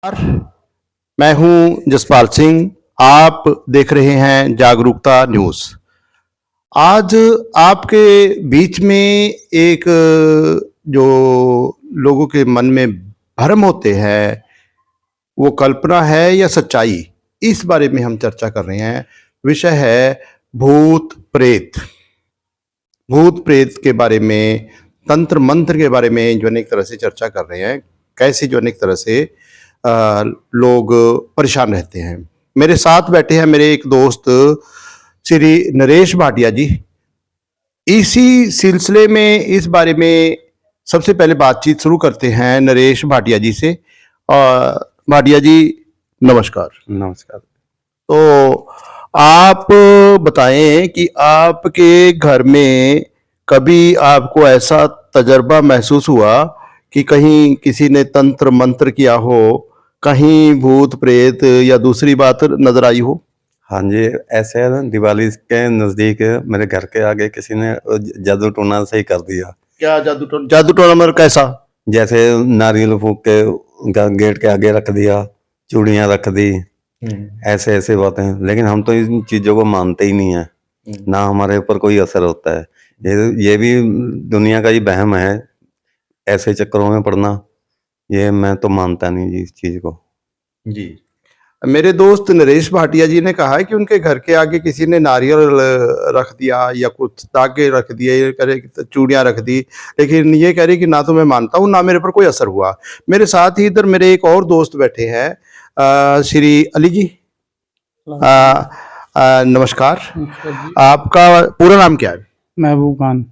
नमस्कार, मैं हूं जसपाल सिंह। आप देख रहे हैं जागरूकता न्यूज़। आज आपके बीच में एक जो लोगों के मन में भ्रम होते हैं, वो कल्पना है या सच्चाई, इस बारे में हम चर्चा कर रहे हैं। विषय है भूत प्रेत। भूत प्रेत के बारे में, तंत्र मंत्र के बारे में जो अनेक तरह से चर्चा कर रहे हैं। कैसे जो अनेक तरह से लोग परेशान रहते हैं। मेरे साथ बैठे हैं मेरे एक दोस्त श्री नरेश भाटिया जी। इसी सिलसिले में इस बारे में सबसे पहले बातचीत शुरू करते हैं नरेश भाटिया जी से। और भाटिया जी नमस्कार। नमस्कार। तो आप बताएं कि आपके घर में कभी आपको ऐसा तजर्बा महसूस हुआ कि कहीं किसी ने तंत्र मंत्र किया हो, कहीं भूत प्रेत या दूसरी बात नजर आई हो? हाँ जी, ऐसे है ना, दिवाली के नज़दीक मेरे घर के आगे किसी ने जादू टोना सही कर दिया। क्या जादू टोना मतलब कैसा? जैसे नारियल फूक के गेट के आगे रख दिया, चूड़ियाँ रख दी, ऐसे ऐसे बातें। लेकिन हम तो इन चीज़ों को मानते ही नहीं है, ना हमारे ऊपर कोई असर होता है। ये भी दुनिया का ही वहम है, ऐसे चक्करों में पड़ना। ये मैं तो मानता नहीं जी इस चीज़ को। जी, मेरे दोस्त नरेश भाटिया जी ने कहा है कि उनके घर के आगे किसी ने नारियल रख दिया या कुछ धागे रख दिए, ये करे चूड़ियाँ रख दी। लेकिन ये कह रही कि ना तो मैं मानता हूँ, ना मेरे पर कोई असर हुआ। मेरे साथ ही इधर मेरे एक और दोस्त बैठे हैं, श्री अली जी। नमस्कार। आपका पूरा नाम क्या है? महबूब खान।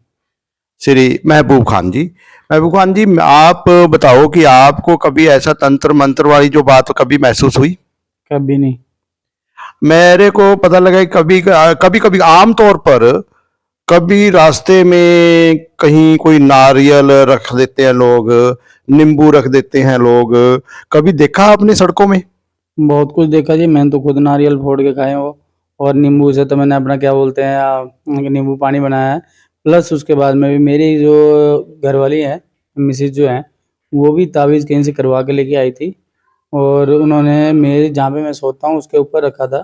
श्री महबूब खान जी। महबूब खान जी, आप बताओ कि आपको कभी ऐसा तंत्र मंत्र वाली जो बात कभी महसूस हुई? कभी नहीं। मेरे को पता लगा कि कभी कभी आम तौर पर कभी रास्ते में कहीं कोई नारियल रख देते हैं लोग, नींबू रख देते हैं लोग। कभी देखा आपने सड़कों में? बहुत कुछ देखा जी, मैंने तो खुद नारियल फोड़ के खाए हो, और नींबू से तो मैंने अपना क्या बोलते हैं नींबू पानी बनाया है। प्लस उसके बाद में भी मेरी जो घरवाली है, मिसेज जो है, वो भी ताबीज़ कहीं से करवा के लेके आई थी, और उन्होंने मेरे जहाँ पे मैं सोता हूँ उसके ऊपर रखा था।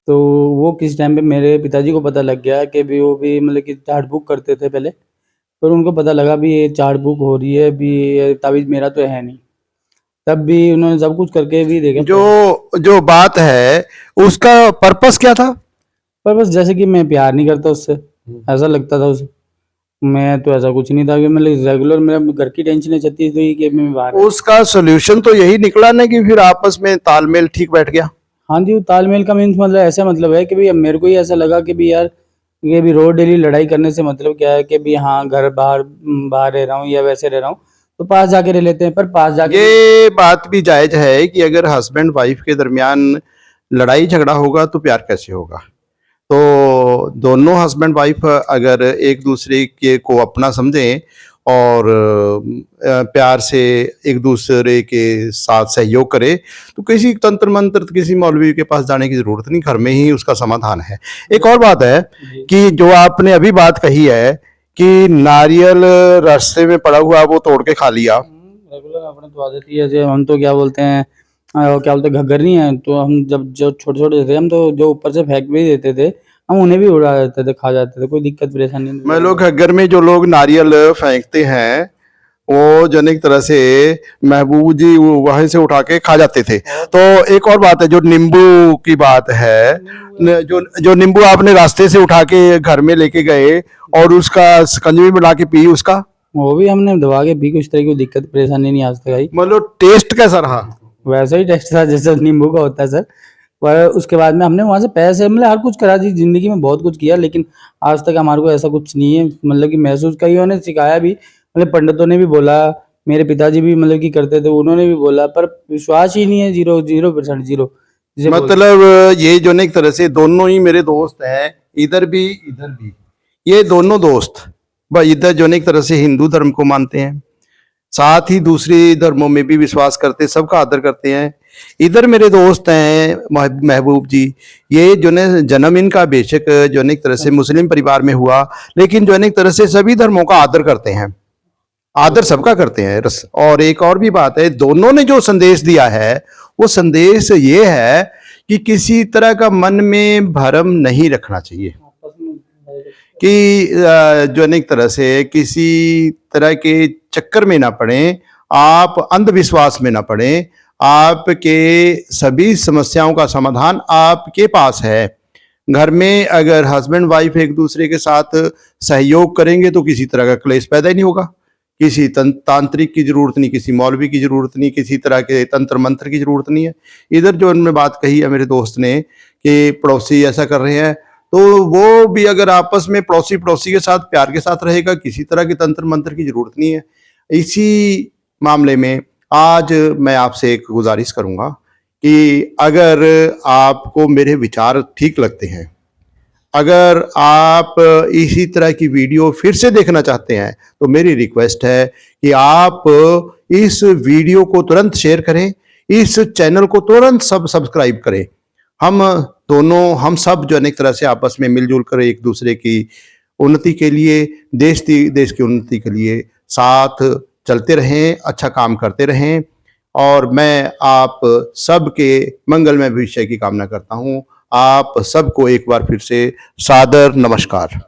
तो वो किस टाइम पे मेरे पिताजी को पता लग गया कि भी वो भी मतलब कि झाड़ फूक करते थे पहले, पर उनको पता लगा भी ये झाड़ फूक हो रही है, भी ये ताबीज़ मेरा तो है नहीं। तब भी उन्होंने सब कुछ करके भी देखा। जो बात है उसका पर्पस क्या था? पर बस जैसे कि मैं प्यार नहीं करता उससे, ऐसा लगता था उसे। मैं तो ऐसा कुछ नहीं था कि मतलब रेगुलर मेरा घर की टेंशन चलती थी कि मैं बाहर। उसका सोल्यूशन तो यही निकला ना कि फिर आपस में तालमेल ठीक बैठ गया। हाँ जी, वो तालमेल का मीन्स मतलब ऐसा मतलब है कि भाई अब मेरे को ही ऐसा लगा कि भी यार ये भी रोज डेली लड़ाई करने से मतलब क्या है कि भी हाँ घर बाहर बाहर रह रहा हूँ या वैसे रह रहा हूँ, तो पास जाके रह लेते हैं। पर पास जाके ये बात भी जायज है कि अगर हस्बैंड वाइफ के दरमियान लड़ाई झगड़ा होगा तो प्यार कैसे होगा? तो दोनों हस्बैंड वाइफ अगर एक दूसरे के को अपना समझें और प्यार से एक दूसरे के साथ सहयोग करें, तो किसी तंत्र मंत्र किसी मौलवी के पास जाने की जरूरत नहीं, घर में ही उसका समाधान है। एक और बात है कि जो आपने अभी बात कही है कि नारियल रास्ते में पड़ा हुआ वो तोड़ के खा लिया। रेगुलर अपने तो आदत ही है, जैसे हम तो क्या बोलते हैं क्या बोलते हैं घग्गर नहीं है, तो हम जब छोटे छोटे थे हम तो जो ऊपर से फेंक भी देते थे, हम उन्हें भी उड़ा देते थे, खा जाते थे, कोई दिक्कत परेशानी नहीं। मैं लोग घर में जो लोग नारियल फेंकते हैं वो जनिक तरह से महबूब जी वहीं से उठा के खा जाते थे। तो एक और बात है जो नींबू की बात है, जो नींबू आपने रास्ते से उठा के घर में लेके गए और उसका शिकंजी बना के पी, उसका वो भी हमने दबा के पी, कुछ तरह की दिक्कत परेशानी नहीं आज तक आई। मतलब टेस्ट कैसा रहा? वैसा ही टेस्ट था जैसा नींबू का होता है सर। पर उसके बाद में हमने वहां से पैसे मतलब हर कुछ करा दी, जिंदगी में बहुत कुछ किया, लेकिन आज तक हमारे को ऐसा कुछ नहीं है मतलब कि महसूस। कईयों ने सिखाया भी, मतलब पंडितों ने भी बोला, मेरे पिताजी भी मतलब कि करते थे, उन्होंने भी बोला, पर विश्वास ही नहीं है। 0% जीरो। मतलब ये जो एक तरह से दोनों ही मेरे दोस्त हैं, इधर भी इधर भी, ये दोनों दोस्त इधर जो एक तरह से हिंदू धर्म को मानते हैं, साथ ही दूसरे धर्मों में भी विश्वास करते, सबका आदर करते हैं। इधर मेरे दोस्त हैं महबूब जी, ये जो है जन्म इनका बेशक जो एक तरह से मुस्लिम परिवार में हुआ, लेकिन जो एक तरह से सभी धर्मों का आदर करते हैं। आदर सबका करते हैं और एक और भी बात है, दोनों ने जो संदेश दिया है वो संदेश ये है कि किसी तरह का मन में भरम नहीं रखना चाहिए, कि जो अनेक तरह से किसी तरह के चक्कर में ना पड़े, आप अंधविश्वास में ना पड़े। आपके सभी समस्याओं का समाधान आपके पास है। घर में अगर हस्बैंड वाइफ एक दूसरे के साथ सहयोग करेंगे तो किसी तरह का क्लेश पैदा ही नहीं होगा। किसी तांत्रिक की जरूरत नहीं, किसी मौलवी की जरूरत नहीं, किसी तरह के तंत्र मंत्र की जरूरत नहीं है। इधर जो उन्होंने बात कही है मेरे दोस्त ने कि पड़ोसी ऐसा कर रहे हैं, तो वो भी अगर आपस में पड़ोसी पड़ोसी के साथ प्यार के साथ रहेगा, किसी तरह के तंत्र मंत्र की जरूरत नहीं है। इसी मामले में आज मैं आपसे एक गुजारिश करूंगा कि अगर आपको मेरे विचार ठीक लगते हैं, अगर आप इसी तरह की वीडियो फिर से देखना चाहते हैं, तो मेरी रिक्वेस्ट है कि आप इस वीडियो को तुरंत शेयर करें, इस चैनल को तुरंत सब्सक्राइब करें। हम दोनों, हम सब जो अनेक तरह से आपस में मिलजुल कर एक दूसरे की उन्नति के लिए, देश की उन्नति के लिए साथ चलते रहें, अच्छा काम करते रहें। और मैं आप सबके मंगलमय भविष्य की कामना करता हूं। आप सबको एक बार फिर से सादर नमस्कार।